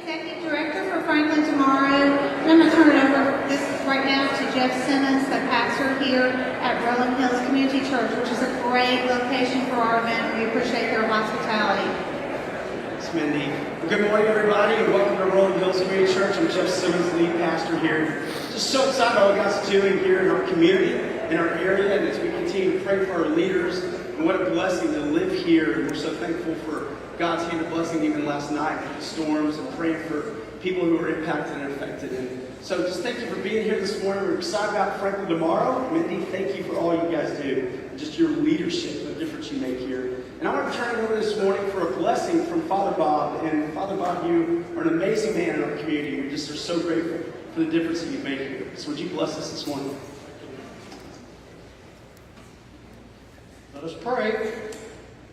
Executive Director for Franklin tomorrow. And I'm going to turn it over this right now to Jeff Simmons, the pastor here at Rolling Hills Community Church, which is a great location for our event. We appreciate their hospitality. Thanks, Mindy. Well, good morning, everybody, and welcome to Rolling Hills Community Church. I'm Jeff Simmons, lead pastor here. Just so excited about what God's doing here in our community, in our area, and as we continue to pray for our leaders. And what a blessing to live here. And we're so thankful for God's hand of blessing even last night with the storms and praying for people who are impacted and affected. And so just thank you for being here this morning. We're excited about Franklin tomorrow. Mindy, thank you for all you guys do. Just your leadership, the difference you make here. And I want to turn it over this morning for a blessing from Father Bob. And Father Bob, you are an amazing man in our community. We just are so grateful for the difference that you make here. So would you bless us this morning? Let us pray.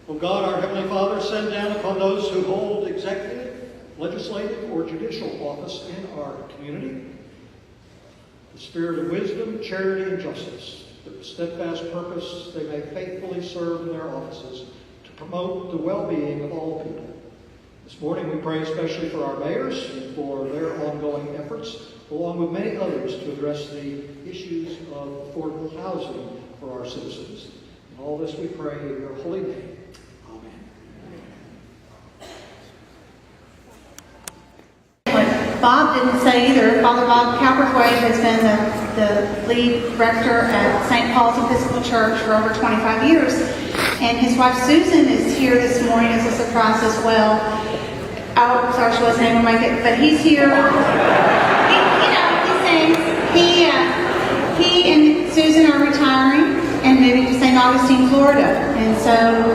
O God, our Heavenly Father, send down upon those who hold executive, legislative, or judicial office in our community the spirit of wisdom, charity, and justice, with steadfast purpose they may faithfully serve in their offices to promote the well-being of all people. This morning we pray especially for our mayors and for their ongoing efforts, along with many others, to address the issues of affordable housing for our citizens. In all this we pray in your holy name. Bob didn't say either. Father Bob Cowperthwaite has been the lead rector at St. Paul's Episcopal Church for over 25 years. And his wife Susan is here this morning as a surprise as well. Oh, sorry, she wasn't able to make it, but he's here. He sings. He and Susan are retiring and moving to St. Augustine, Florida. And so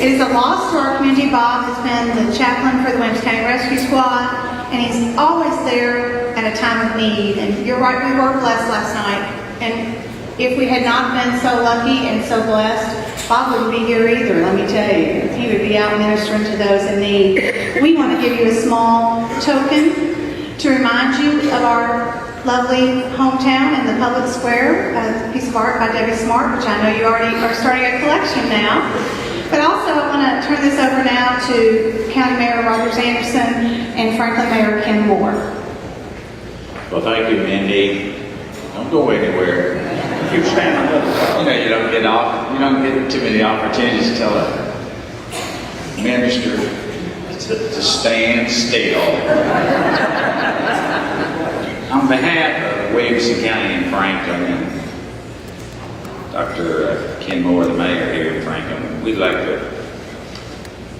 it is a loss to our community. Bob has been the chaplain for the Williams County Rescue Squad. And he's always there at a time of need. And you're right, we were blessed last night. And if we had not been so lucky and so blessed, Bob wouldn't be here either, let me tell you. He would be out ministering to those in need. We want to give you a small token to remind you of our lovely hometown in the public square, a piece of art by Debbie Smart, which I know you already are starting a collection now. But also, I want to turn this over now to County Mayor Rogers Anderson and Franklin Mayor Ken Moore. Well, thank you, Mindy. Don't go anywhere. Keep standing up. You don't get too many opportunities to tell a minister to stand still. On behalf of Williamson County and Franklin, and Dr. Ken Moore, the mayor here in Franklin, we'd like to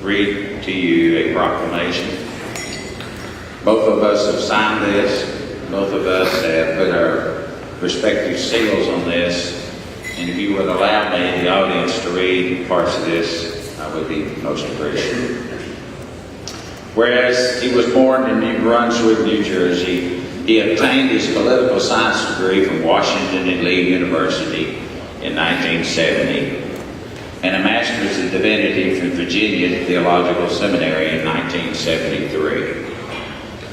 read to you a proclamation. Both of us have signed this. Both of us have put our respective seals on this. And if you would allow me, the audience, to read parts of this, I would be most appreciative. Whereas he was born in New Brunswick, New Jersey, he obtained his political science degree from Washington and Lee University in 1970, and a Master's in Divinity from Virginia Theological Seminary in 1973.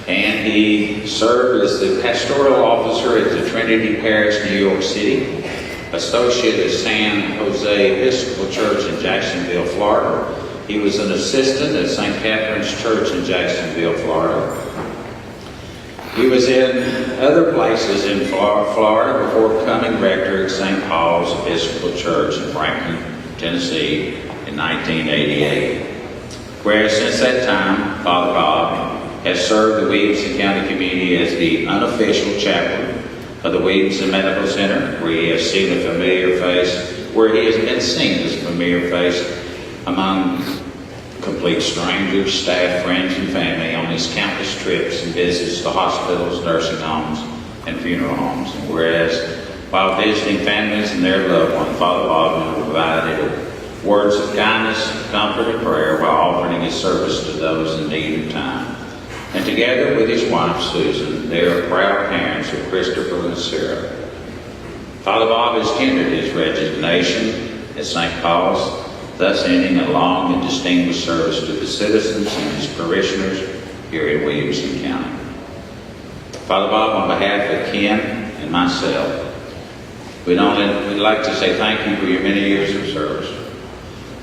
And he served as the pastoral officer at the Trinity Parish, New York City, associate at San Jose Episcopal Church in Jacksonville, Florida. He was an assistant at St. Catherine's Church in Jacksonville, Florida. He was in other places in Florida before becoming rector at St. Paul's Episcopal Church in Franklin, Tennessee in 1988. Whereas since that time, Father Bob has served the Williamson County community as the unofficial chaplain of the Williamson Medical Center, where he has seen a familiar face, where he has been seen as a familiar face among complete strangers, staff, friends, and family on his countless trips and visits to hospitals, nursing homes, and funeral homes. And whereas while visiting families and their loved ones, Father Bob provided words of kindness, comfort, and prayer while offering his service to those in need of time. And together with his wife, Susan, they are proud parents of Christopher and Sarah. Father Bob has tendered his resignation at St. Paul's, thus ending a long and distinguished service to the citizens and his parishioners here in Williamson County. Father Bob, on behalf of Ken and myself, we'd like to say thank you for your many years of service.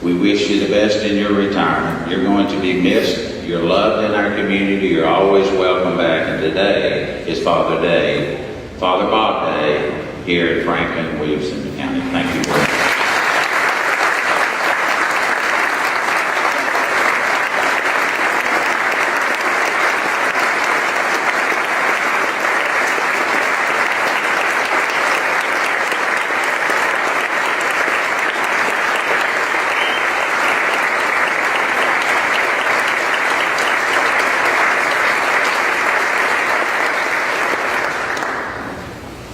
We wish you the best in your retirement. You're going to be missed, You're loved in our community. You're always welcome back. And today is Father Bob Day here in Franklin, Williamson County. Thank you very much.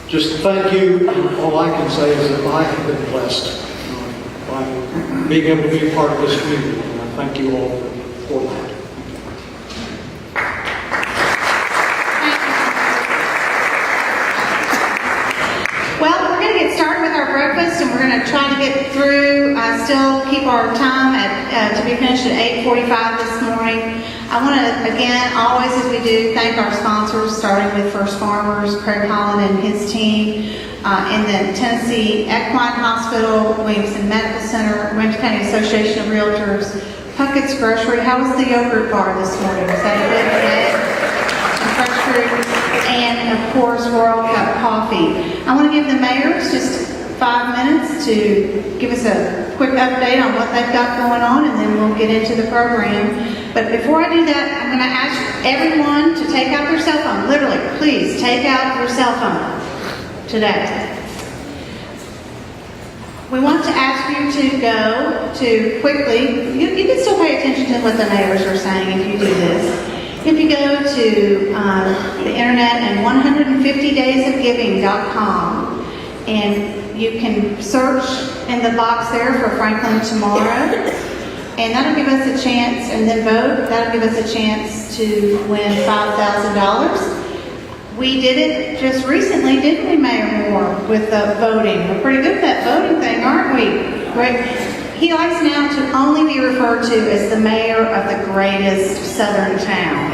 Just thank you. All I can say is that I have been blessed by being able to be a part of this community. And I thank you all for that. Well, we're going to get started with our breakfast, and we're going to try to get through, still keep our time to be finished at 8:45 this morning. I want to, again, always as we do, thank our sponsors, starting with First Farmers, Craig Holland and his team, and then Tennessee Equine Hospital, Williamson Medical Center, Williamson County Association of Realtors, Puckett's Grocery. How was the yogurt bar this morning? Was that a good day? Fresh fruit, and of course World Cup Coffee. I want to give the mayors just 5 minutes to give us a quick update on what they've got going on, and then we'll get into the program. But before I do that, I'm going to ask everyone to take out their cell phone. Literally, please take out your cell phone today. We want to ask you to go to quickly, you can still pay attention to what the mayors are saying if you do this. If you go to the internet and 150daysofgiving.com, and you can search in the box there for Franklin Tomorrow, and that'll give us a chance, and then vote, that'll give us a chance to win $5,000. We did it just recently, didn't we, Mayor Moore, with the voting? We're pretty good at that voting thing, aren't we? Great. He likes now to only be referred to as the mayor of the greatest southern town.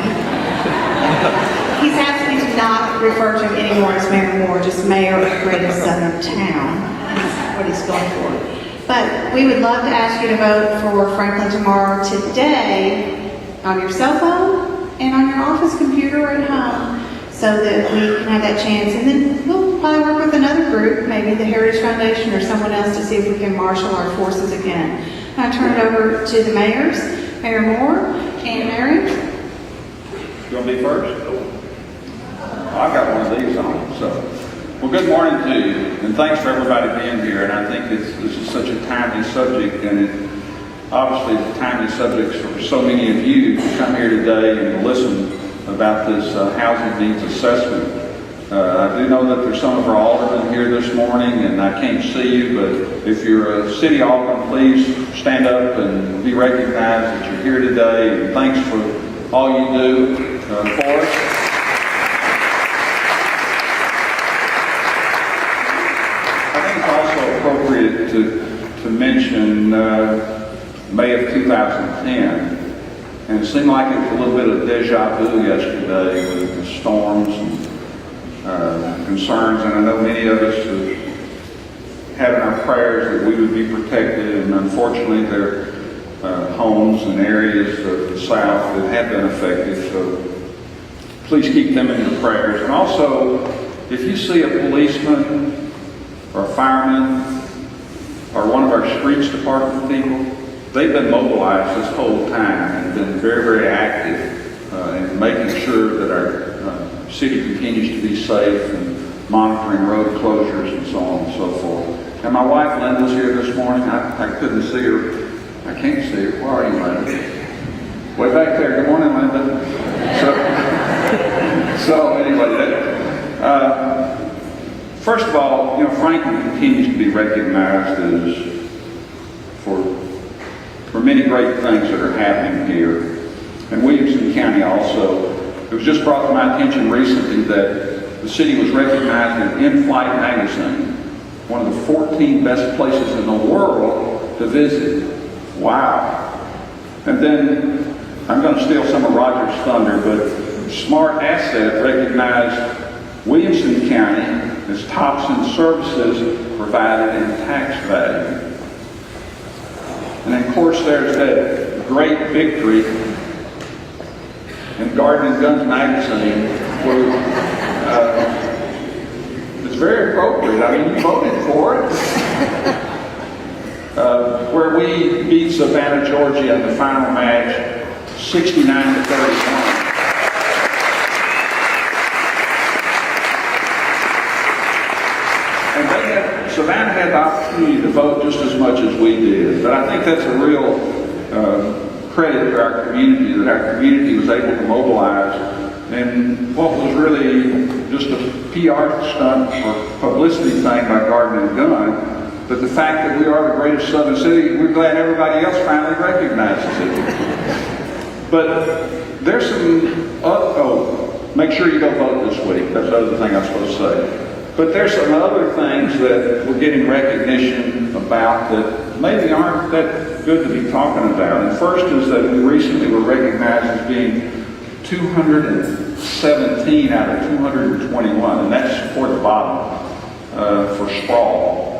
He's asked me to not refer to him anymore as Mayor Moore, just mayor of the greatest southern town. That's what he's going for. But we would love to ask you to vote for Franklin Tomorrow today on your cell phone and on your office computer at home, so that we can have that chance. And then we'll probably work with another group, maybe the Heritage Foundation or someone else, to see if we can marshal our forces again. I'll turn it over to the mayors, Mayor Moore and Mary. You want to be first? I've got one of these on. Well, good morning to you, and thanks for everybody being here. And I think this is such a timely subject, and obviously it's a timely subject for so many of you to come here today and listen about this housing needs assessment. I do know that there's some of our aldermen here this morning, and I can't see you, but if you're a city alderman, please stand up and be recognized that you're here today, and thanks for all you do for us. I think it's also appropriate to mention May of 2010. And it seemed like it was a little bit of deja vu yesterday with the storms and concerns. And I know many of us had in our prayers that we would be protected. And unfortunately, there are homes and areas of the South that have been affected. So please keep them in your prayers. And also, if you see a policeman or a fireman or one of our streets department people, they've been mobilized this whole time and been very, very active in making sure that our city continues to be safe and monitoring road closures and so on and so forth. And my wife Linda's here this morning. I couldn't see her. I can't see her. Where are you, Linda? Way back there. Good morning, Linda. So anyway, first of all, Franklin continues to be recognized as for many great things that are happening here. And Williamson County also. It was just brought to my attention recently that the city was recognized in In-Flight magazine, one of the 14 best places in the world to visit. Wow. And then, I'm going to steal some of Roger's thunder, but Smart Asset recognized Williamson County as tops in services provided and tax value. And of course, there's that great victory in Garden and Guns magazine, where, it's very appropriate. I mean, you voted for it. Where we beat Savannah, Georgia in the final match, 69-31. And Savannah had the opportunity to vote just as much as we did. But I think that's a real credit to our community, that our community was able to mobilize. And what was really just a PR stunt or publicity thing by Garden and Gun, but the fact that we are the greatest southern city, we're glad everybody else finally recognizes it. But there's some, make sure you go vote this week. That's the other thing I'm supposed to say. But there's some other things that we're getting recognition about that maybe aren't that good to be talking about. And first is that we recently were recognized as being 217 out of 221, and that's toward the bottom for sprawl.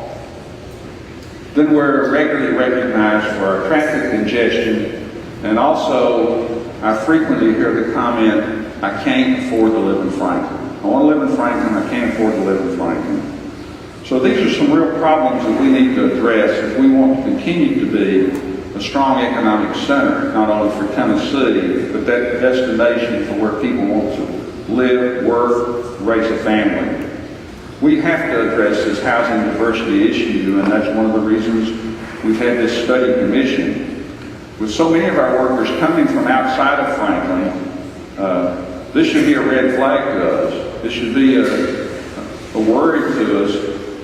Then we're regularly recognized for our traffic congestion, and also I frequently hear the comment, I can't afford to live in Franklin. I want to live in Franklin, I can't afford to live in Franklin. So these are some real problems that we need to address if we want to continue to be a strong economic center, not only for Tennessee, but that destination for where people want to live, work, raise a family. We have to address this housing diversity issue, and that's one of the reasons we've had this study commission. With so many of our workers coming from outside of Franklin, this should be a red flag to us. This should be a worry to us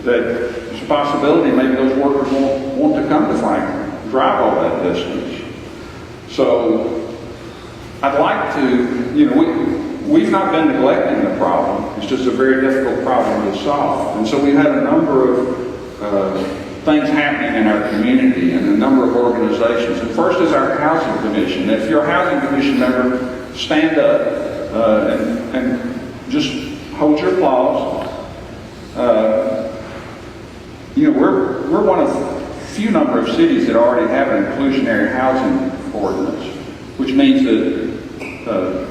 that there's a possibility maybe those workers won't want to come to Franklin, drive all that distance. So I'd like to, we've not been neglecting the problem. It's just a very difficult problem to solve. And so we've had a number of things happening in our community and a number of organizations. And first is our housing commission. If you're a housing commission member, stand up and just hold your applause. We're one of few number of cities that already have an inclusionary housing ordinance, which means that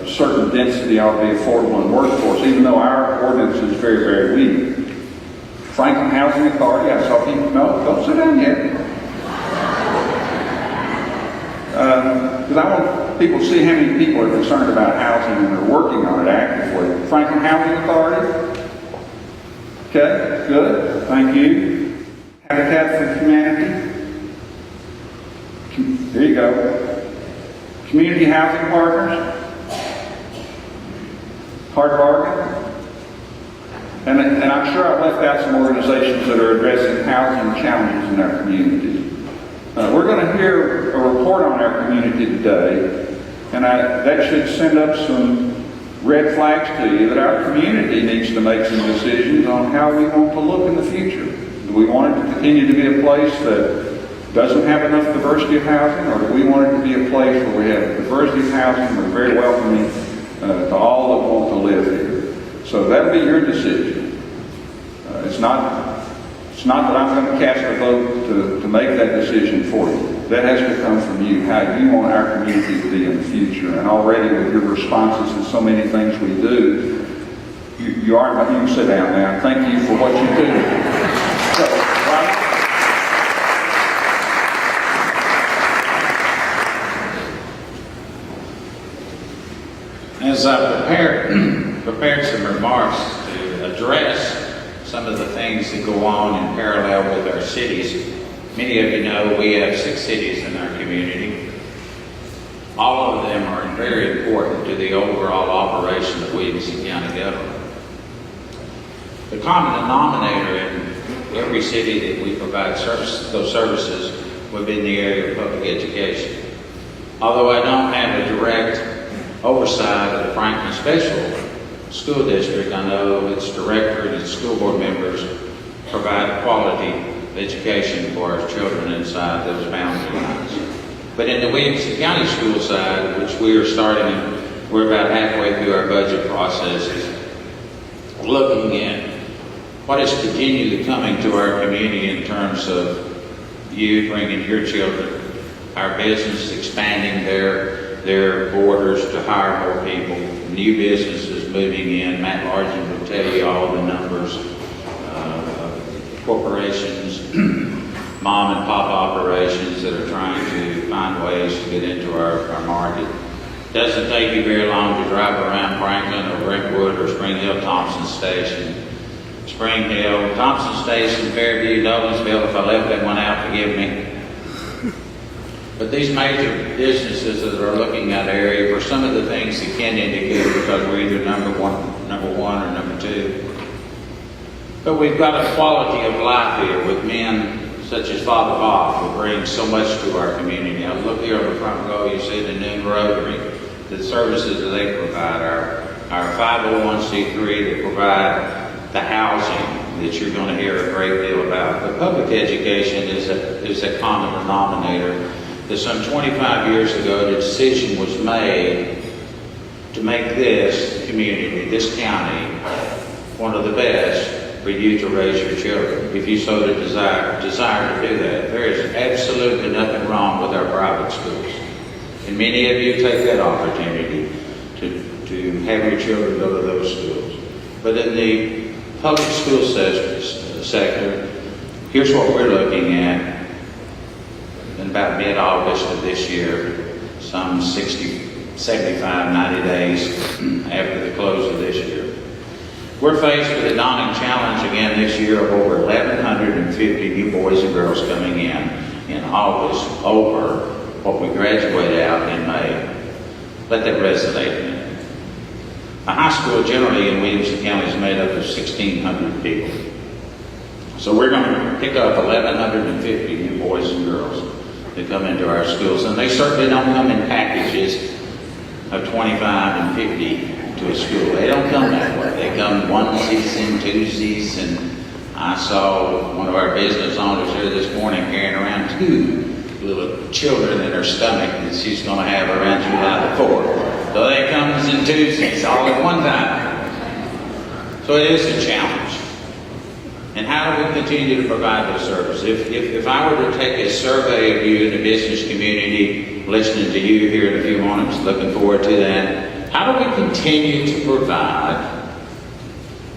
certain density ought to be affordable in workforce, even though our ordinance is very, very weak. Franklin Housing Authority, I saw people, no, don't sit down yet. Because I want people to see how many people are concerned about housing and are working on it actively. Franklin Housing Authority? Okay, good, thank you. Habitat for Humanity? There you go. Community Housing Partners? Hard Bargain? And I'm sure I've left out some organizations that are addressing housing challenges in our community. We're going to hear a report on our community today, and that should send up some red flags to you that our community needs to make some decisions on how we want to look in the future. Do we want it to continue to be a place that doesn't have enough diversity of housing, or do we want it to be a place where we have diversity of housing, we're very welcoming to all that want to live here? So that'll be your decision. It's not that I'm going to cast a vote to make that decision for you. That has to come from you, how you want our community to be in the future. And already with your responses to so many things we do, you can sit down now. Thank you for what you do. So, right? As I prepared some remarks to address some of the things that go on in parallel with our cities. Many of you know we have 6 cities in our community. All of them are very important to the overall operation of Williamson County government. The common denominator in every city that we provide those services would be in the area of public education. Although I don't have a direct oversight of the Franklin Special School District, I know its director and its school board members provide quality education for our children inside those boundary lines. But in the Williamson County school side, which we are starting, we're about halfway through our budget processes, looking at what is continually coming to our community in terms of you bringing your children, our business expanding their their borders to hire more people, new businesses moving in. Matt Largent will tell you all the numbers of corporations, mom and pop operations that are trying to find ways to get into our market. Doesn't take you very long to drive around Franklin or Brentwood or Spring Hill Thompson Station. Spring Hill, Thompson Station, Fairview, Douglasville. If I left that one out, forgive me. But these major businesses that are looking at area for some of the things that Ken indicated, because we're either number one or number two. But we've got a quality of life here with men such as Father Bob, who brings so much to our community. Now look here on the front row, you see the Noon Rotary, the services that they provide, our 501c3 that provide the housing that you're going to hear a great deal about. But public education is a common denominator. That some 25 years ago, the decision was made to make this community, this county, one of the best for you to raise your children, if you so desire to do that. There is absolutely nothing wrong with our private schools. And many of you take that opportunity to have your children go to those schools. But in the public school sector, here's what we're looking at. In about mid-August of this year, some 60, 75, 90 days after the close of this year. We're faced with a daunting challenge again this year of over 1,150 new boys and girls coming in August over what we graduated out in May. Let that resonate in me. A high school generally in Williamson County is made up of 1,600 people. So we're going to pick up 1,150 new boys and girls that come into our schools. And they certainly don't come in packages of 25 and 50 to a school. They don't come that way. They come onesies and twosies, and I saw one of our business owners here this morning carrying around 2 little children in her stomach that she's going to have around July the 4th. So they comes in twosies all at one time. So it is a challenge. And how do we continue to provide those services? If I were to take a survey of you in the business community, listening to you here in a few moments, looking forward to that, how do we continue to provide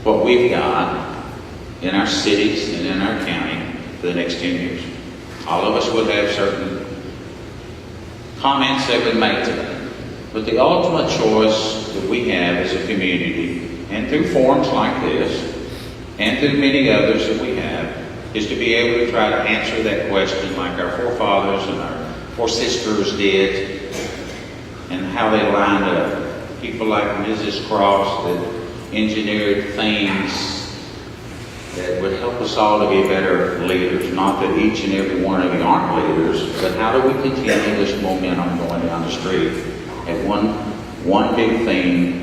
what we've got in our cities and in our county for the next 10 years? All of us would have certain comments that we make to that. But the ultimate choice that we have as a community, and through forums like this, and through many others that we have, is to be able to try to answer that question like our forefathers and our foresisters did, and how they lined up. People like Mrs. Cross that engineered things that would help us all to be better leaders. Not that each and every one of you aren't leaders, but how do we continue this momentum going down the street at one big thing,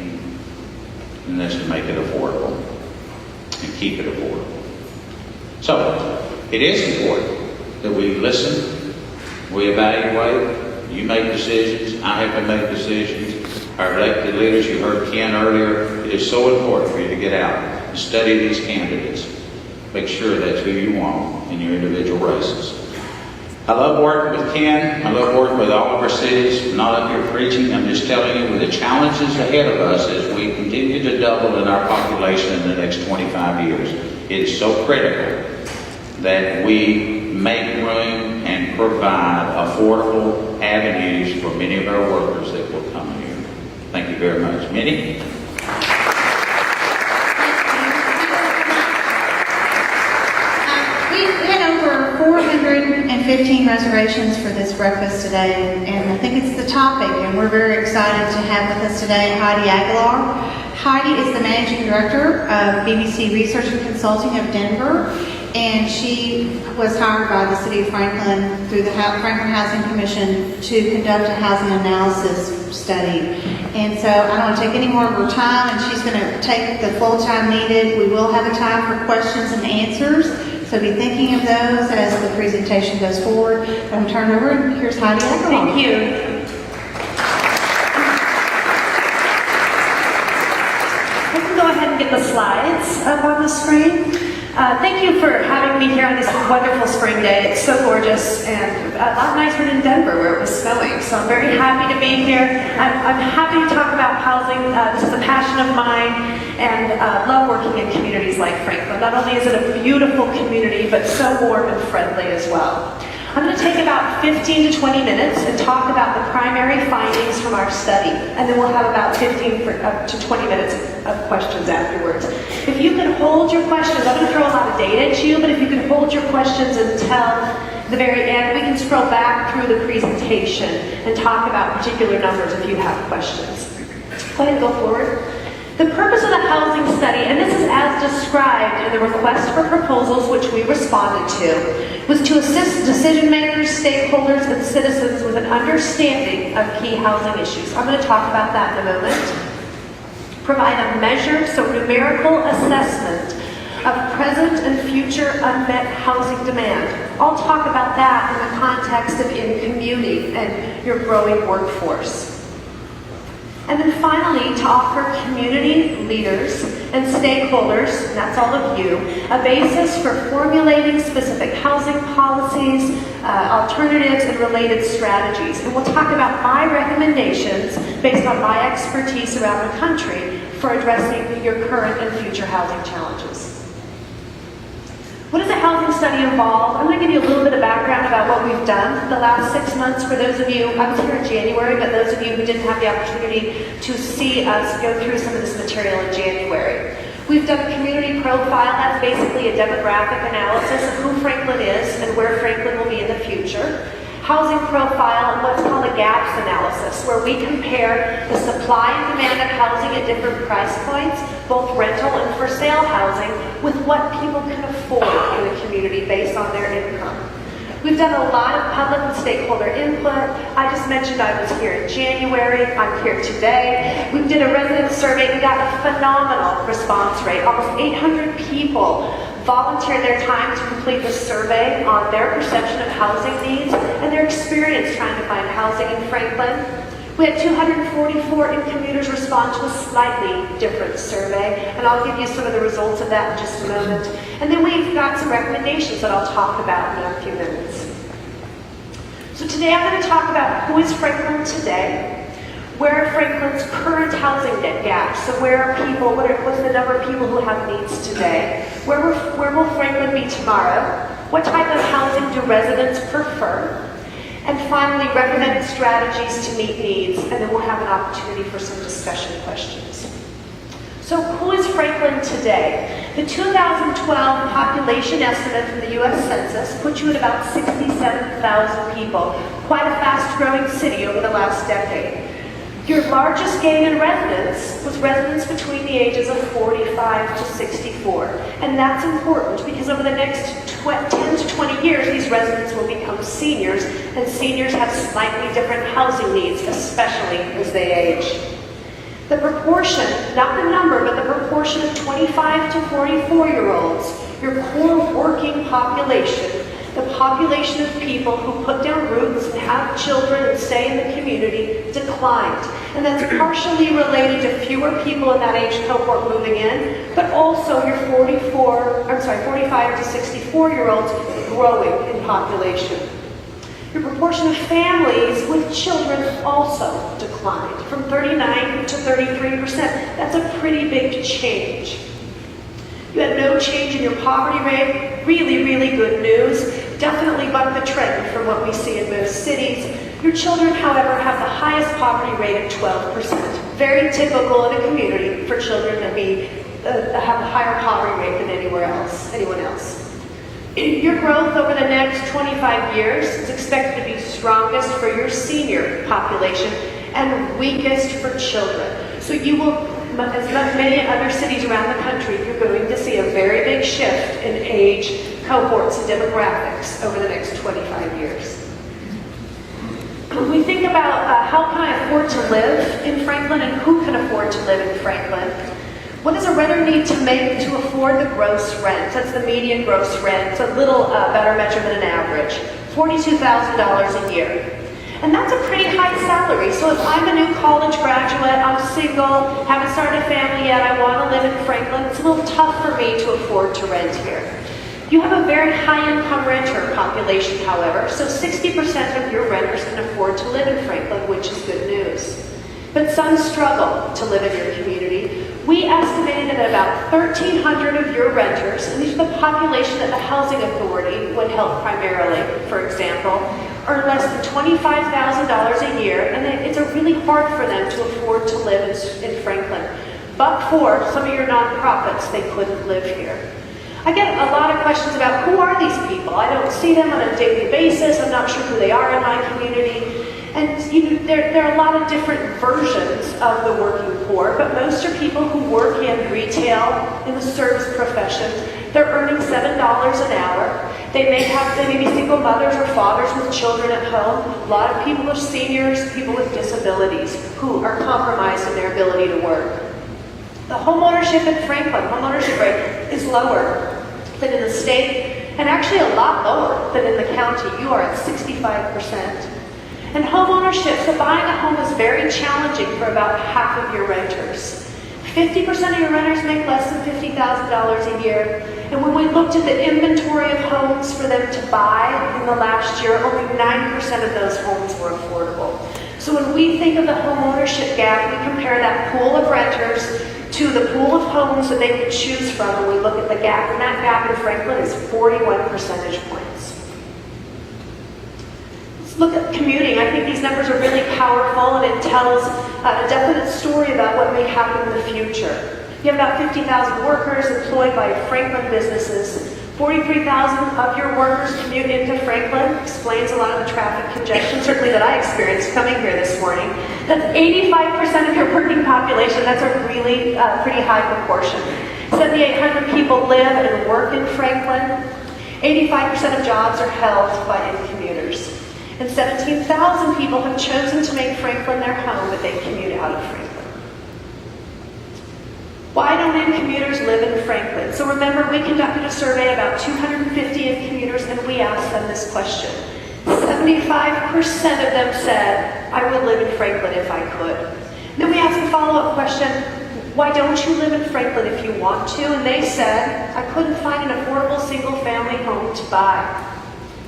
and that's to make it affordable and keep it affordable. So it is important that we listen, we evaluate, you make decisions, I have to make decisions. Our elected leaders, you heard Ken earlier, it is so important for you to get out and study these candidates. Make sure that's who you want in your individual races. I love working with Ken. I love working with all of our cities. I'm not up here preaching. I'm just telling you with the challenges ahead of us as we continue to double in our population in the next 25 years. It is so critical that we make room and provide affordable avenues for many of our workers that will come here. Thank you very much. Minnie? We had over 415 reservations for this breakfast today, and I think it's the topic, and we're very excited to have with us today Heidi Aguilar. Heidi is the Managing Director of BBC Research and Consulting of Denver, and she was hired by the City of Franklin through the Franklin Housing Commission to conduct a housing analysis study. And so I don't want to take any more of her time, and she's going to take the full time needed. We will have a time for questions and answers, so be thinking of those as the presentation goes forward. I'm going to turn it over, and here's Heidi Aguilar. Thank you. We can go ahead and get the slides up on the screen. Thank you for having me here on this wonderful spring day. It's so gorgeous and a lot nicer than Denver where it was snowing. So I'm very happy to be here. I'm happy to talk about housing. This is a passion of mine and love working in communities like Franklin. Not only is it a beautiful community, but so warm and friendly as well. I'm going to take about 15 to 20 minutes and talk about the primary findings from our study, and then we'll have about 15 to 20 minutes of questions afterwards. If you can hold your questions, I'm going to throw a lot of data at you, but if you can hold your questions until the very end, we can scroll back through the presentation and talk about particular numbers if you have questions. Go ahead and go forward. The purpose of the housing study, and this is as described in the request for proposals which we responded to, was to assist decision makers, stakeholders, and citizens with an understanding of key housing issues. I'm going to talk about that in a moment. Provide a measured, so numerical assessment of present and future unmet housing demand. I'll talk about that in the context of in-community and your growing workforce. And then finally, to offer community leaders and stakeholders, and that's all of you, a basis for formulating specific housing policies, alternatives, and related strategies. And we'll talk about my recommendations based on my expertise around the country for addressing your current and future housing challenges. What does a housing study involve? I'm going to give you a little bit of background about what we've done the last 6 months. For those of you, I was here in January, but those of you who didn't have the opportunity to see us go through some of this material in January. We've done a community profile. That's basically a demographic analysis of who Franklin is and where Franklin will be in the future. Housing profile and what's called a gaps analysis, where we compare the supply and demand of housing at different price points, both rental and for sale housing, with what people can afford in the community based on their income. We've done a lot of public and stakeholder input. I just mentioned I was here in January. I'm here today. We did a resident survey. We got a phenomenal response rate. Almost 800 people volunteered their time to complete the survey on their perception of housing needs and their experience trying to find housing in Franklin. We had 244 in-commuters respond to a slightly different survey, and I'll give you some of the results of that in just a moment. And then we've got some recommendations that I'll talk about in a few minutes. So today I'm going to talk about who is Franklin today, where are Franklin's current housing gaps, so where are people, what's the number of people who have needs today, where will Franklin be tomorrow, what type of housing do residents prefer, and finally, recommended strategies to meet needs, and then we'll have an opportunity for some discussion questions. So who is Franklin today? The 2012 population estimate from the U.S. Census put you at about 67,000 people, quite a fast-growing city over the last decade. Your largest gain in residents was residents between the ages of 45 to 64. And that's important because over the next 10 to 20 years, these residents will become seniors, and seniors have slightly different housing needs, especially as they age. The proportion, not the number, but the proportion of 25 to 44-year-olds, your core working population, the population of people who put down roots and have children and stay in the community declined. And that's partially related to fewer people in that age cohort moving in, but also your 45 to 64-year-olds growing in population. Your proportion of families with children also declined from 39 to 33%. That's a pretty big change. You had no change in your poverty rate. Really, really good news. Definitely bucked the trend from what we see in most cities. Your children, however, have the highest poverty rate at 12%. Very typical in a community for children to have a higher poverty rate than anyone else. Your growth over the next 25 years is expected to be strongest for your senior population and weakest for children. So you will, as many other cities around the country, you're going to see a very big shift in age cohorts and demographics over the next 25 years. When we think about how can I afford to live in Franklin and who can afford to live in Franklin, what does a renter need to make to afford the gross rent? That's the median gross rent. It's a little better measure than an average. $42,000 a year. And that's a pretty high salary. So if I'm a new college graduate, I'm single, haven't started a family yet, I want to live in Franklin, it's a little tough for me to afford to rent here. You have a very high-income renter population, however, so 60% of your renters can afford to live in Franklin, which is good news. But some struggle to live in your community. We estimated that about 1,300 of your renters, and these are the population that the Housing Authority would help primarily, for example, earn less than $25,000 a year, and it's really hard for them to afford to live in Franklin. But for some of your nonprofits, they couldn't live here. I get a lot of questions about who are these people? I don't see them on a daily basis. I'm not sure who they are in my community. And there are a lot of different versions of the working poor, but most are people who work in retail, in the service professions. They're earning $7 an hour. They may be single mothers or fathers with children at home. A lot of people are seniors, people with disabilities who are compromised in their ability to work. The homeownership in Franklin, homeownership rate is lower than in the state, and actually a lot lower than in the county. You are at 65%. And homeownership, so buying a home is very challenging for about half of your renters. 50% of your renters make less than $50,000 a year. And when we looked at the inventory of homes for them to buy in the last year, only 9% of those homes were affordable. So when we think of the homeownership gap, we compare that pool of renters to the pool of homes that they could choose from, and we look at the gap. And that gap in Franklin is 41 percentage points. Look at commuting. I think these numbers are really powerful, and it tells a definite story about what may happen in the future. You have about 50,000 workers employed by Franklin businesses. 43,000 of your workers commute into Franklin. Explains a lot of the traffic congestion, certainly that I experienced coming here this morning. That's 85% of your working population. That's a really pretty high proportion. 7,800 people live and work in Franklin. 85% of jobs are held by in-commuters. And 17,000 people have chosen to make Franklin their home, but they commute out of Franklin. Why don't in-commuters live in Franklin? So remember, we conducted a survey of about 250 in-commuters, and we asked them this question. 75% of them said, I would live in Franklin if I could. Then we asked a follow-up question, why don't you live in Franklin if you want to? And they said, I couldn't find an affordable single-family home to buy.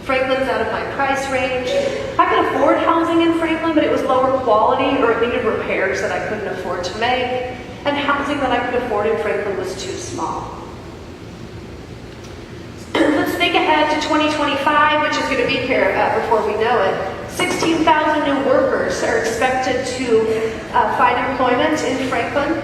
Franklin's out of my price range. I could afford housing in Franklin, but it was lower quality, or it needed repairs that I couldn't afford to make. And housing that I could afford in Franklin was too small. Let's think ahead to 2025, which is going to be here before we know it. 16,000 new workers are expected to find employment in Franklin.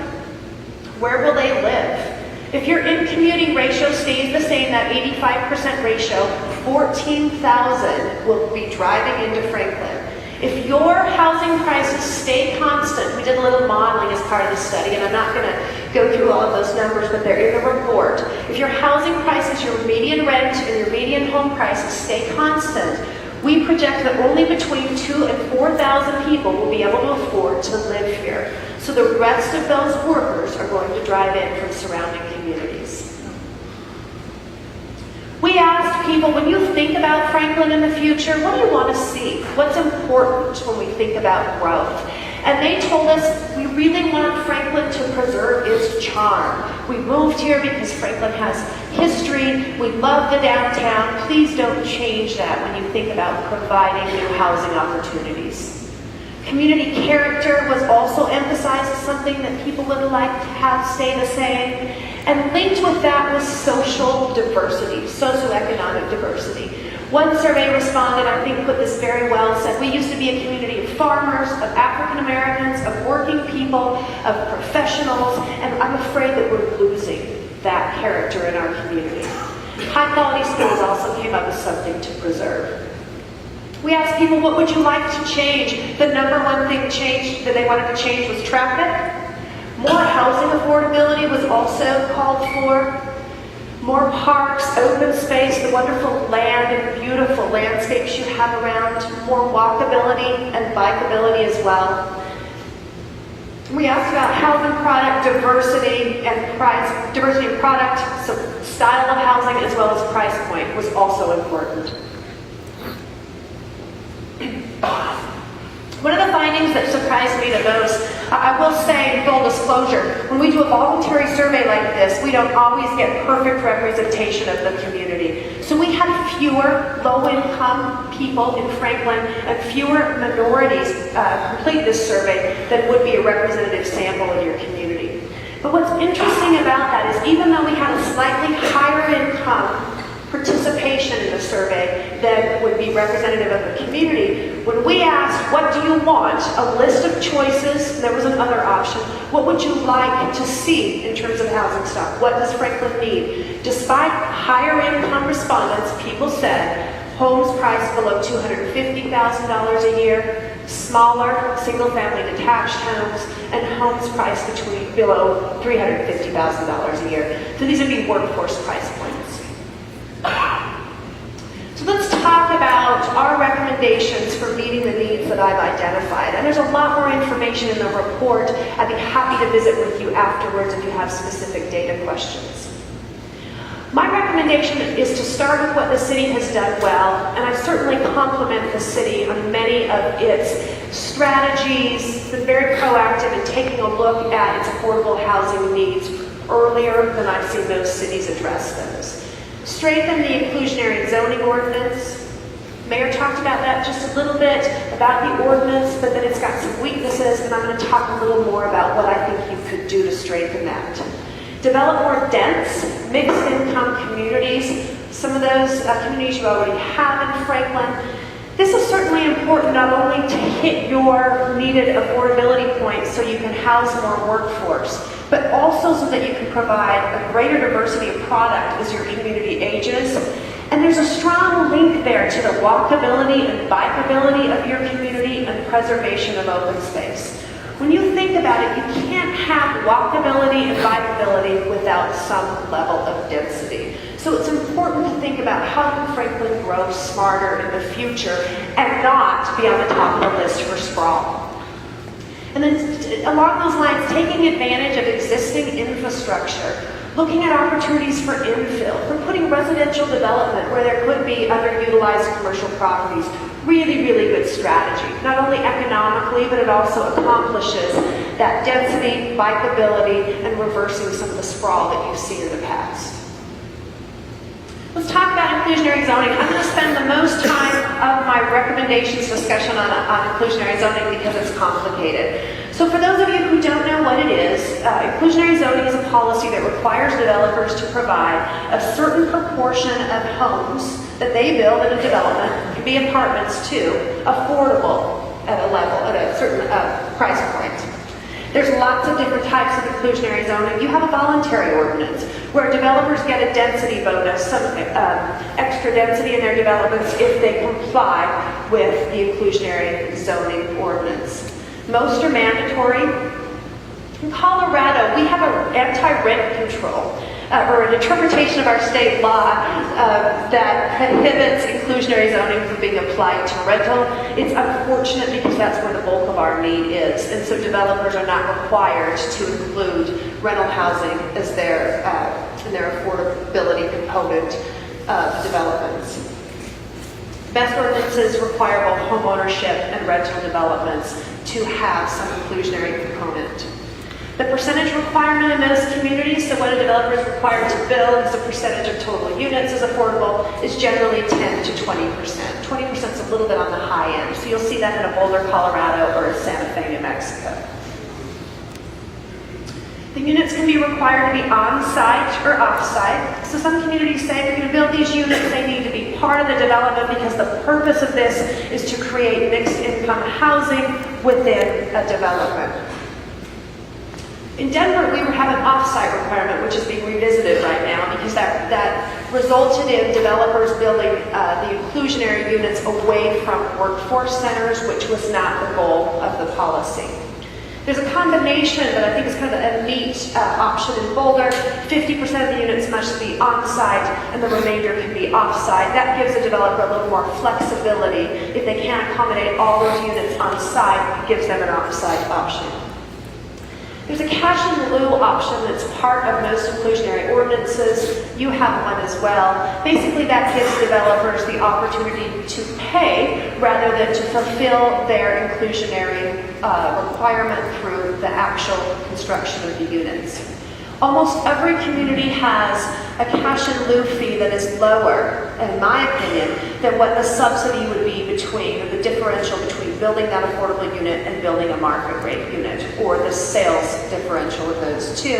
Where will they live? If your in-commuting ratio stays the same, that 85% ratio, 14,000 will be driving into Franklin. If your housing prices stay constant, we did a little modeling as part of the study, and I'm not going to go through all of those numbers, but they're in the report. If your housing prices, your median rent and your median home prices stay constant, we project that only between 2,000 and 4,000 people will be able to afford to live here. So the rest of those workers are going to drive in from surrounding communities. We asked people, when you think about Franklin in the future, what do you want to see? What's important when we think about growth? And they told us, we really want Franklin to preserve its charm. We moved here because Franklin has history. We love the downtown. Please don't change that when you think about providing new housing opportunities. Community character was also emphasized as something that people would like to have stay the same. And linked with that was social diversity, socioeconomic diversity. One survey respondent, I think, put this very well, said, we used to be a community of farmers, of African Americans, of working people, of professionals, and I'm afraid that we're losing that character in our community. High quality schools also came up with something to preserve. We asked people, what would you like to change? The number one thing that they wanted to change was traffic. More housing affordability was also called for. More parks, open space, the wonderful land and beautiful landscapes you have around. More walkability and bikeability as well. We asked about housing product diversity and price. Diversity of product, so style of housing as well as price point was also important. things that surprised me the most. I will say, in full disclosure, when we do a voluntary survey like this, we don't always get perfect representation of the community. So we had fewer low-income people in Franklin and fewer minorities complete this survey than would be a representative sample of your community. But what's interesting about that is even though we had a slightly higher income participation in the survey that would be representative of the community, when we asked, what do you want? A list of choices, there was another option. What would you like to see in terms of housing stock? What does Franklin need? Despite higher income respondents, people said homes priced below $250,000 a year, smaller single-family detached homes, and homes priced below $350,000 a year. So these would be workforce price points. So let's talk about our recommendations for meeting the needs that I've identified. And there's a lot more information in the report. I'd be happy to visit with you afterwards if you have specific data questions. My recommendation is to start with what the city has done well, and I certainly compliment the city on many of its strategies, been very proactive in taking a look at its affordable housing needs earlier than I've seen most cities address those. Strengthen the inclusionary zoning ordinance. Mayor talked about that just a little bit, about the ordinance, but then it's got some weaknesses, and I'm going to talk a little more about what I think you could do to strengthen that. Develop more dense, mixed-income communities. Some of those communities you already have in Franklin. This is certainly important not only to hit your needed affordability points so you can house more workforce, but also so that you can provide a greater diversity of product as your community ages. And there's a strong link there to the walkability and bikeability of your community and preservation of open space. When you think about it, you can't have walkability and bikeability without some level of density. So it's important to think about how can Franklin grow smarter in the future and not be on the top of the list for sprawl. And then along those lines, taking advantage of existing infrastructure, looking at opportunities for infill, for putting residential development where there could be underutilized commercial properties. Really, really good strategy. Not only economically, but it also accomplishes that density, bikeability, and reversing some of the sprawl that you've seen in the past. Let's talk about inclusionary zoning. I'm going to spend the most time of my recommendations discussion on inclusionary zoning because it's complicated. So for those of you who don't know what it is, inclusionary zoning is a policy that requires developers to provide a certain proportion of homes that they build in a development, can be apartments too, affordable at a level, at a certain price point. There's lots of different types of inclusionary zoning. You have a voluntary ordinance where developers get a density bonus, some extra density in their developments if they comply with the inclusionary zoning ordinance. Most are mandatory. In Colorado, we have an anti-rent control, or an interpretation of our state law that prohibits inclusionary zoning from being applied to rental. It's unfortunate because that's where the bulk of our need is, and so developers are not required to include rental housing as their affordability component of developments. Best ordinances require both home ownership and rental developments to have some inclusionary component. The percentage requirement in those communities, so what a developer is required to build as a percentage of total units is affordable, is generally 10 to 20%. 20% is a little bit on the high end, so you'll see that in a Boulder, Colorado, or a Santa Fe, New Mexico. The units can be required to be on-site or off-site. So some communities say if you're going to build these units, they need to be part of the development because the purpose of this is to create mixed-income housing within a development. In Denver, we have an off-site requirement, which is being revisited right now because that resulted in developers building the inclusionary units away from workforce centers, which was not the goal of the policy. There's a combination that I think is kind of a neat option in Boulder. 50% of the units must be on-site and the remainder can be off-site. That gives the developer a little more flexibility. If they can't accommodate all those units on-site, it gives them an off-site option. There's a cash in lieu option that's part of most inclusionary ordinances. You have one as well. Basically, that gives developers the opportunity to pay rather than to fulfill their inclusionary requirement through the actual construction of the units. Almost every community has a cash in lieu fee that is lower, in my opinion, than what the subsidy would be between, or the differential between building that affordable unit and building a market rate unit, or the sales differential of those two.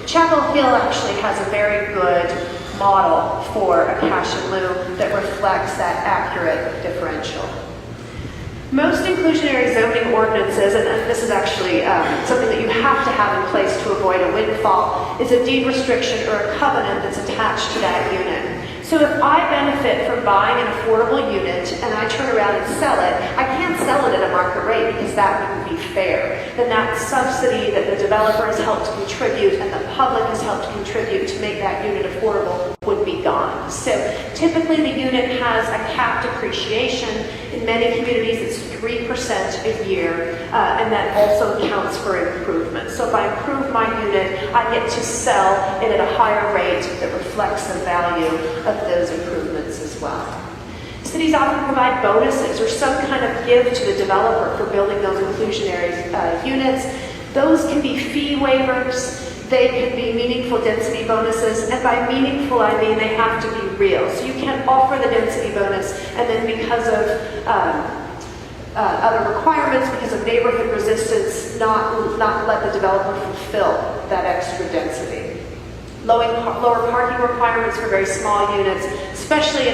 Chapel Hill actually has a very good model for a cash in lieu that reflects that accurate differential. Most inclusionary zoning ordinances, and this is actually something that you have to have in place to avoid a windfall, is a deed restriction or a covenant that's attached to that unit. So if I benefit from buying an affordable unit and I turn around and sell it, I can't sell it at a market rate because that wouldn't be fair. Then that subsidy that the developer has helped contribute and the public has helped contribute to make that unit affordable would be gone. So typically the unit has a capped appreciation. In many communities it's 3% a year, and that also counts for improvement. So if I improve my unit, I get to sell it at a higher rate that reflects the value of those improvements as well. Cities often provide bonuses or some kind of give to the developer for building those inclusionary units. Those can be fee waivers. They can be meaningful density bonuses, and by meaningful I mean they have to be real. So you can't offer the density bonus and then because of other requirements, because of neighborhood resistance, not let the developer fulfill that extra density. Lower parking requirements for very small units, especially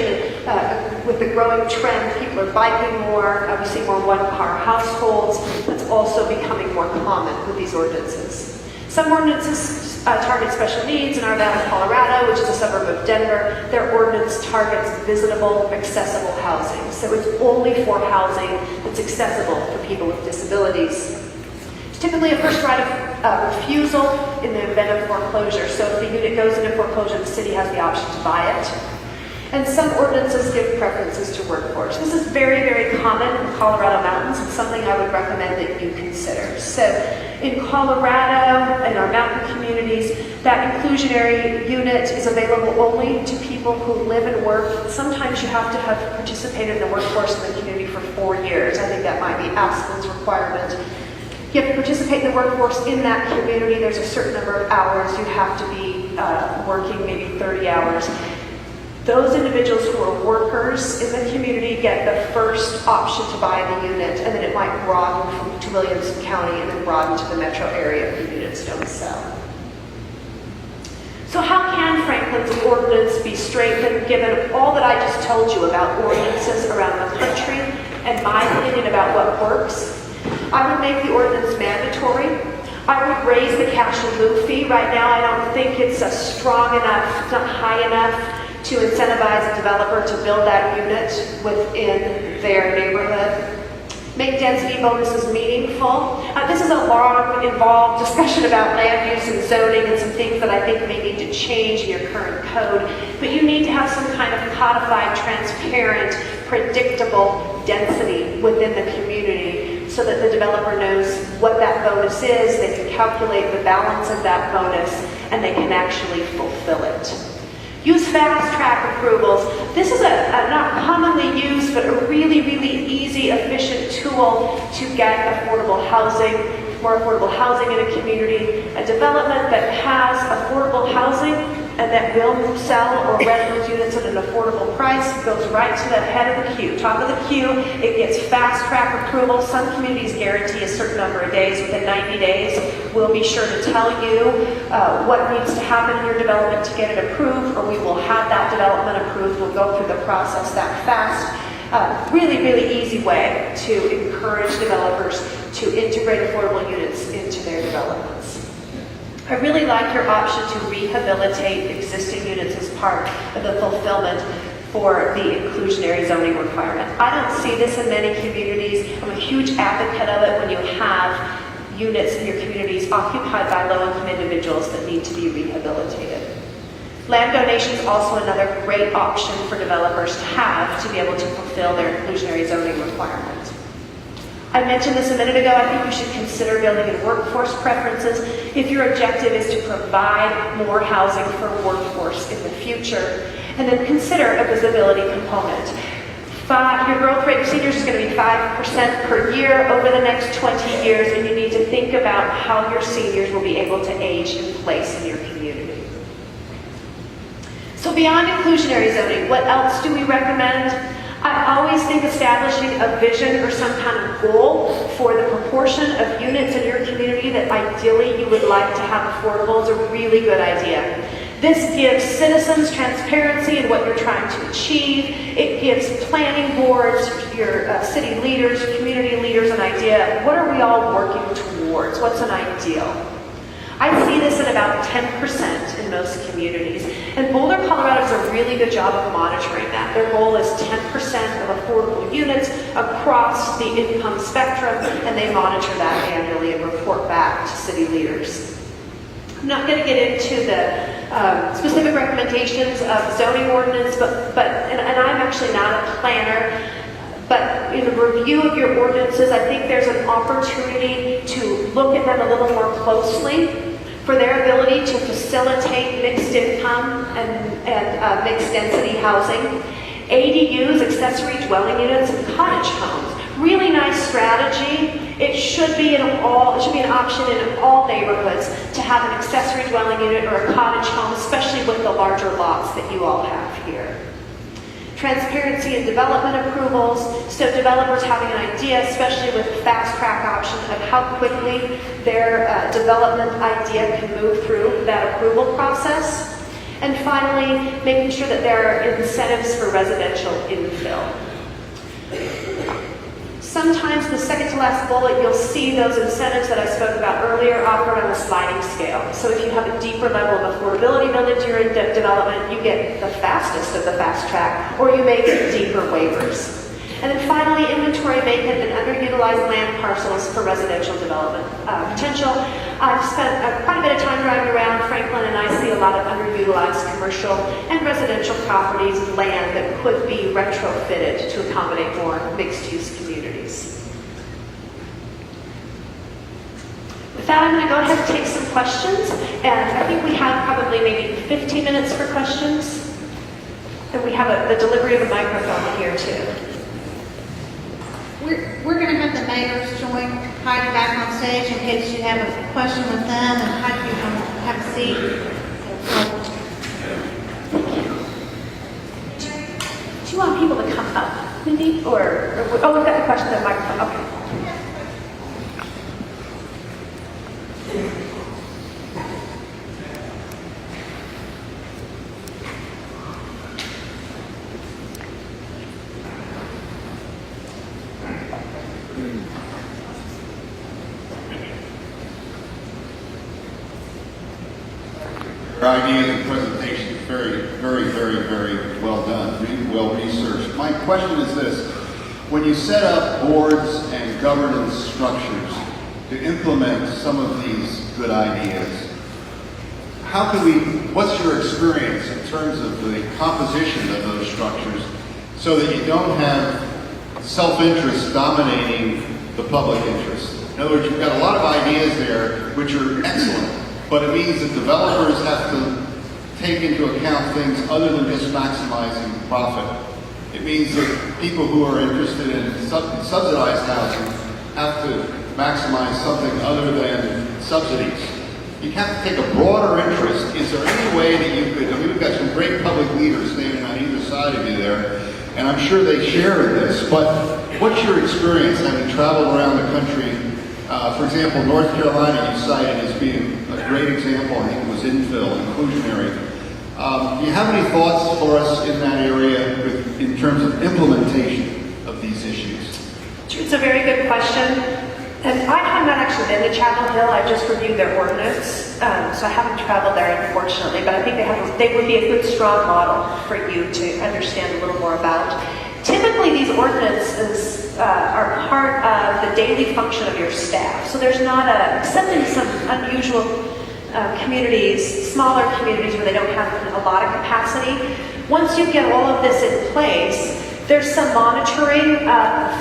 with the growing trend, people are biking more, we see more one-car households. That's also becoming more common with these ordinances. Some ordinances target special needs. In Arvada, Colorado, which is a suburb of Denver, their ordinance targets visitable, accessible housing. So it's only for housing that's accessible for people with disabilities. It's typically a first right of refusal in the event of foreclosure. So if the unit goes into foreclosure, the city has the option to buy it. And some ordinances give preferences to workforce. This is very, very common in the Colorado mountains. It's something I would recommend that you consider. So in Colorado and our mountain communities, that inclusionary unit is available only to people who live and work. Sometimes you have to have participated in the workforce in the community for 4 years. I think that might be Aspen's requirement. You have to participate in the workforce in that community. There's a certain number of hours you have to be working, maybe 30 hours. Those individuals who are workers in the community get the first option to buy the unit, and then it might broaden to Williamson County and then broaden to the metro area if the units don't sell. So how can Franklin's ordinance be strengthened given all that I just told you about ordinances around the country and my opinion about what works? I would make the ordinance mandatory. I would raise the cash in lieu fee. Right now I don't think it's strong enough, it's not high enough to incentivize a developer to build that unit within their neighborhood. Make density bonuses meaningful. This is a long, involved discussion about land use and zoning and some things that I think may need to change in your current code. But you need to have some kind of codified, transparent, predictable density within the community so that the developer knows what that bonus is, they can calculate the balance of that bonus, and they can actually fulfill it. Use fast track approvals. This is a not commonly used, but a really, really easy, efficient tool to get affordable housing, more affordable housing in a community. A development that has affordable housing and that will sell or rent those units at an affordable price goes right to the head of the queue, top of the queue. It gets fast track approval. Some communities guarantee a certain number of days. Within 90 days, we'll be sure to tell you what needs to happen in your development to get it approved, or we will have that development approved. We'll go through the process that fast. Really, really easy way to encourage developers to integrate affordable units into their developments. I really like your option to rehabilitate existing units as part of the fulfillment for the inclusionary zoning requirement. I don't see this in many communities. I'm a huge advocate of it when you have units in your communities occupied by low-income individuals that need to be rehabilitated. Land donation is also another great option for developers to have to be able to fulfill their inclusionary zoning requirements. I mentioned this a minute ago, I think you should consider building in workforce preferences if your objective is to provide more housing for workforce in the future. And then consider a visibility component. Your growth rate of seniors is going to be 5% per year over the next 20 years, and you need to think about how your seniors will be able to age in place in your community. So beyond inclusionary zoning, what else do we recommend? I always think establishing a vision or some kind of goal for the proportion of units in your community that ideally you would like to have affordable is a really good idea. This gives citizens transparency in what you're trying to achieve. It gives planning boards, your city leaders, community leaders an idea. What are we all working towards? What's an ideal? I see this at about 10% in most communities. And Boulder, Colorado does a really good job of monitoring that. Their goal is 10% of affordable units across the income spectrum, and they monitor that annually and report back to city leaders. I'm not going to get into the specific recommendations of zoning ordinance, and I'm actually not a planner, but in a review of your ordinances, I think there's an opportunity to look at them a little more closely for their ability to facilitate mixed income and mixed density housing. ADUs, accessory dwelling units, and cottage homes. Really nice strategy. It should be an option in all neighborhoods to have an accessory dwelling unit or a cottage home, especially with the larger lots that you all have here. Transparency in development approvals, so developers having an idea, especially with the fast track option of how quickly their development idea can move through that approval process. And finally, making sure that there are incentives for residential infill. Sometimes the second to last bullet, you'll see those incentives that I spoke about earlier offered on a sliding scale. So if you have a deeper level of affordability built into your development, you get the fastest of the fast track, or you may get deeper waivers. And then finally, inventory vacant and underutilized land parcels for residential development potential. I've spent quite a bit of time driving around Franklin, and I see a lot of underutilized commercial and residential properties and land that could be retrofitted to accommodate more mixed-use communities. With that, I'm going to go ahead and take some questions, and I think we have probably maybe 15 minutes for questions. And we have the delivery of a microphone here too. We're going to have the mayors join Heidi back on stage in case you have a question with them, and Heidi, you can have a seat. Do you want people to come up, Mindy? Or we've got the question on the microphone. Okay. Your ideas and presentation is very well done, really well researched. My question is this: when you set up boards and governance structures to implement some of these good ideas, what's your experience in terms of the composition of those structures so that you don't have self-interest dominating the public interest? In other words, you've got a lot of ideas there which are excellent, but it means that developers have to take into account things other than just maximizing profit. It means that people who are interested in subsidized housing have to maximize something other than subsidies. You have to take a broader interest. Is there any way that you could, we've got some great public leaders standing on either side of you there, and I'm sure they share in this, but what's your experience having traveled around the country? For example, North Carolina you cited as being a great example. I think it was infill, inclusionary. Do you have any thoughts for us in that area in terms of implementation of these issues? It's a very good question. And I have not actually been to Chapel Hill. I just reviewed their ordinance, so I haven't traveled there, unfortunately. But I think they would be a good, strong model for you to understand a little more about. Typically, these ordinances are part of the daily function of your staff. So there's not except in some unusual communities, smaller communities where they don't have a lot of capacity. Once you get all of this in place, there's some monitoring of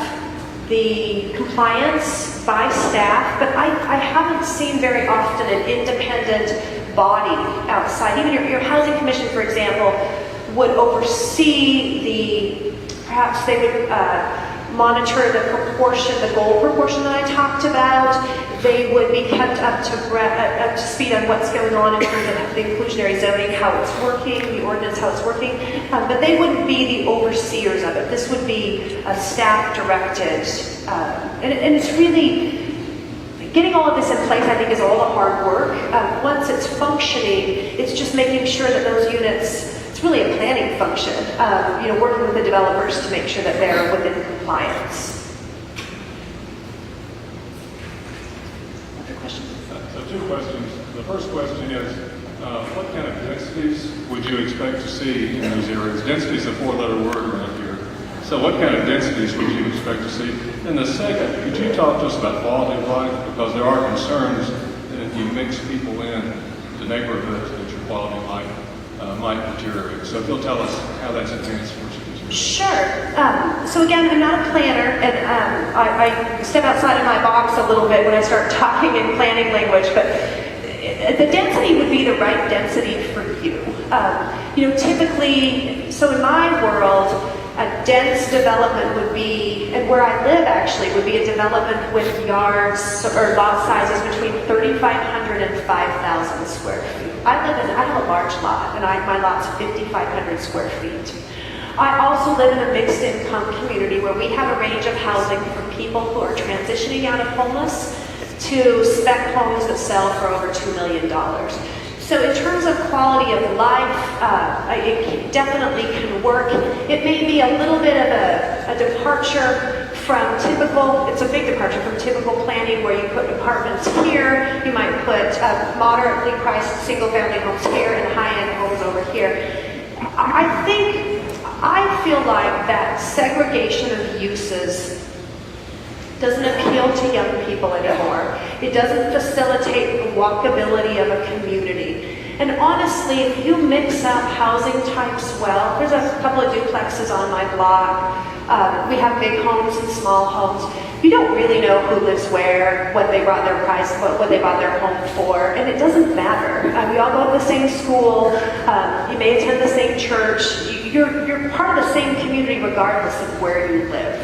the compliance by staff, but I haven't seen very often an independent body outside. Even your housing commission, for example, would oversee perhaps they would monitor the proportion, the goal proportion that I talked about. They would be kept up to speed on what's going on in terms of the inclusionary zoning, how it's working, the ordinance, how it's working. But they wouldn't be the overseers of it. This would be staff directed. And it's really, getting all of this in place, I think, is all the hard work. Once it's functioning, it's just making sure that those units, it's really a planning function, working with the developers to make sure that they're within compliance. Other questions? So two questions. The first question is, what kind of densities would you expect to see in those areas? Density is a four-letter word around here. So what kind of densities would you expect to see? And the second, could you talk to us about quality of life? Because there are concerns that if you mix people in the neighborhoods, that your quality of life might deteriorate. So if you'll tell us how that's enhanced for you. Sure. So again, I'm not a planner, and I step outside of my box a little bit when I start talking in planning language, but the density would be the right density for you. Typically, so in my world, a dense development would be, and where I live actually, would be a development with yards or lot sizes between 3,500 and 5,000 square feet. I have a large lot, and my lot's 5,500 square feet. I also live in a mixed income community where we have a range of housing for people who are transitioning out of homeless to spec homes that sell for over $2 million. So in terms of quality of life, it definitely can work. It may be a little bit of a departure from typical, it's a big departure from typical planning where you put apartments here, you might put moderately priced single-family homes here and high-end homes over here. I feel like that segregation of uses doesn't appeal to young people anymore. It doesn't facilitate the walkability of a community. And honestly, if you mix up housing types well, there's a couple of duplexes on my block. We have big homes and small homes. You don't really know who lives where, what they bought their price, what they bought their home for, and it doesn't matter. We all go to the same school. You may attend the same church. You're part of the same community regardless of where you live.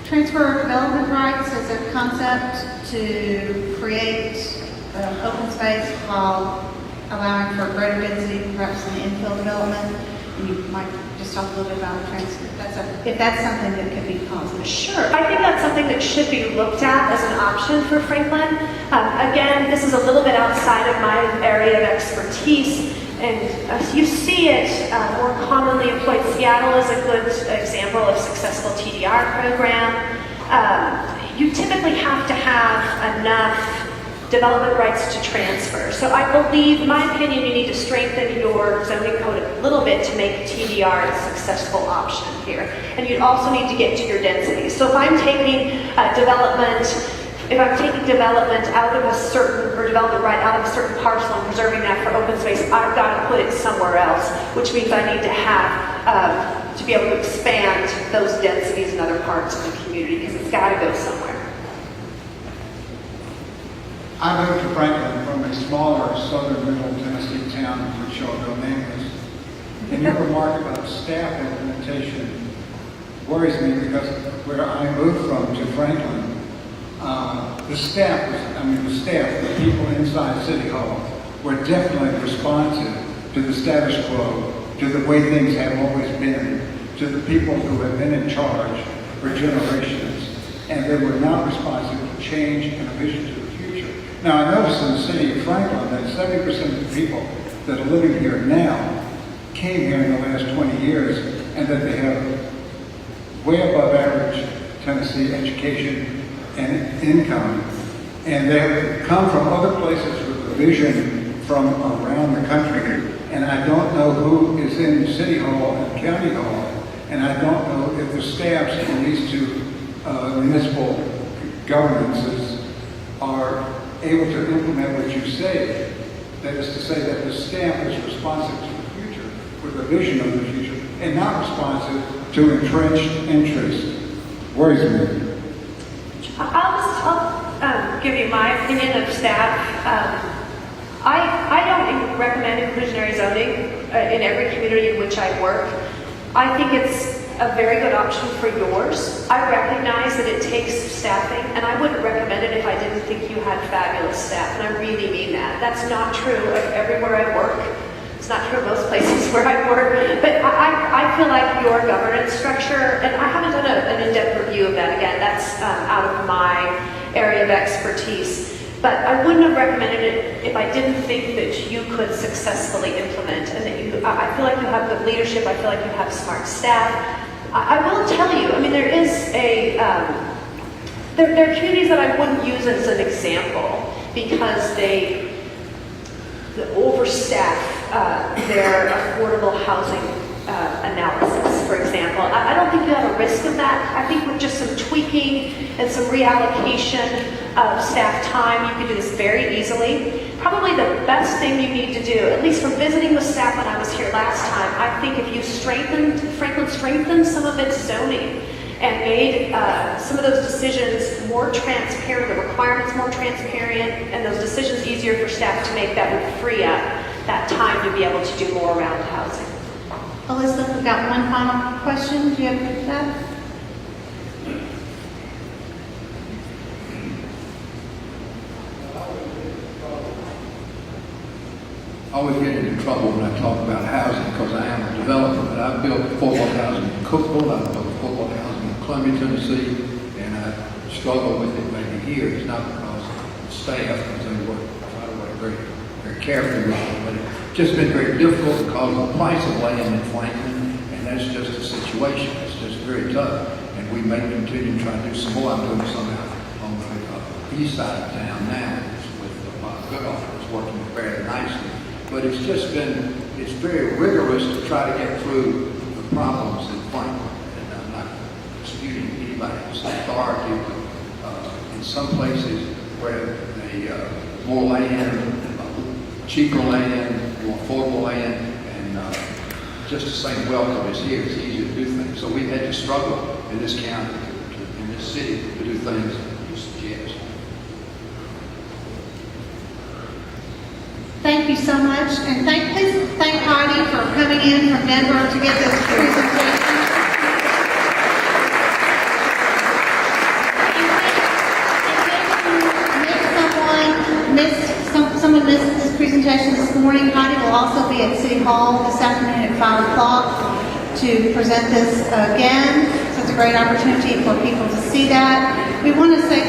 Transfer of development rights is a concept to create open space while allowing for greater density, perhaps in the infill development. And you might just talk a little bit about transfer. If that's something that could be possible. Sure. I think that's something that should be looked at as an option for Franklin. Again, this is a little bit outside of my area of expertise. And you see it more commonly employed. Seattle is a good example of successful TDR program. You typically have to have enough development rights to transfer. So I believe, in my opinion, you need to strengthen your zoning code a little bit to make TDR a successful option here. And you also need to get to your density. So if I'm taking development out of a certain, or development right out of a certain parcel and preserving that for open space, I've got to put it somewhere else, which means I need to have, to be able to expand those densities in other parts of the community, because it's got to go somewhere. I moved to Franklin from a smaller southern middle Tennessee town, which shall go nameless. And your remark about staff implementation worries me, because where I moved from to Franklin, the people inside City Hall were definitely responsive to the status quo, to the way things have always been, to the people who have been in charge for generations, and they were not responsive to change and a vision to the future. Now, I noticed in the city of Franklin that 70% of the people that are living here now came here in the last 20 years, and that they have way above average Tennessee education and income, and they have come from other places with a vision from around the country. And I don't know who is in City Hall and County Hall, and I don't know if the staffs in these two municipal governances are able to implement what you say. That is to say that the staff is responsive to the future, with a vision of the future, and not responsive to entrenched interests. Worries me. I'll give you my opinion of staff. I don't recommend inclusionary zoning in every community in which I work. I think it's a very good option for yours. I recognize that it takes staffing, and I wouldn't recommend it if I didn't think you had fabulous staff, and I really mean that. That's not true of everywhere I work. It's not true of most places where I work, but I feel like your governance structure, and I haven't done an in-depth review of that. Again, that's out of my area of expertise. But I wouldn't have recommended it if I didn't think that you could successfully implement, and that I feel like you have good leadership. I feel like you have smart staff. I will tell you, I mean, there is there are communities that I wouldn't use as an example because they overstaff their affordable housing analysis, for example. I don't think you have a risk of that. I think with just some tweaking and some reallocation of staff time, you can do this very easily. Probably the best thing you need to do, at least from visiting with staff when I was here last time, I think if you Franklin strengthened some of its zoning and made some of those decisions more transparent, the requirements more transparent, and those decisions easier for staff to make, that would free up that time to be able to do more around housing. Elizabeth, we've got one final question. Do you have that? I always get into trouble when I talk about housing because I am a developer, but I've built affordable housing in Cookville, I've built affordable housing in Columbia, Tennessee, and I struggle with it maybe here. It's not because of staff, because they try to work very, very carefully with it, but it's just been very difficult because of the price of land in Franklin, and that's just the situation. It's just very tough, and we may continue to try to do some more. I'm doing some out on the east side of town now with Goodoff. It's working very nicely. But it's just been, it's very rigorous to try to get through the problems in Franklin. And I'm not disputing anybody's authority, but in some places where they more land, cheaper land, more affordable land, and just the same welcome as here, it's easier to do things. So we've had to struggle in this county, in this city, to do things you suggest. Thank you so much, and please thank Heidi for coming in from Denver to get this presentation. Someone missed this presentation this morning. Heidi will also be at City Hall this afternoon at 5 o'clock to present this again. So it's a great opportunity for people to see that. We want to say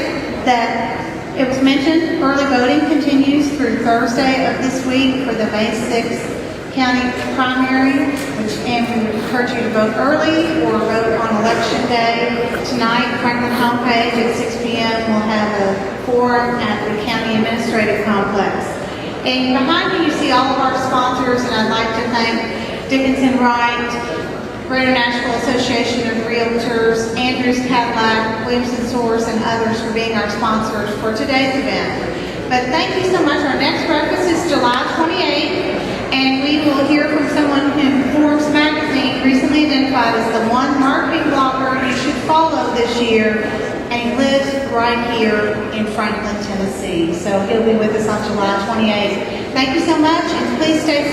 that it was mentioned, early voting continues through Thursday of this week for the May 6th county primary, and we would encourage you to vote early or vote on election day. Tonight, Franklin homepage at 6 p.m. we'll have a forum at the county administrative complex. And behind me you see all of our sponsors, and I'd like to thank Dickinson Wright, Greater Nashville Association of Realtors, Andrews Cadillac, Williamson Source, and others for being our sponsors for today's event. But thank you so much. Our next breakfast is July 28th, and we will hear from someone whom Forbes magazine recently identified as the one marketing blogger you should follow this year, and he lives right here in Franklin, Tennessee. So he'll be with us on July 28th. Thank you so much, and please stay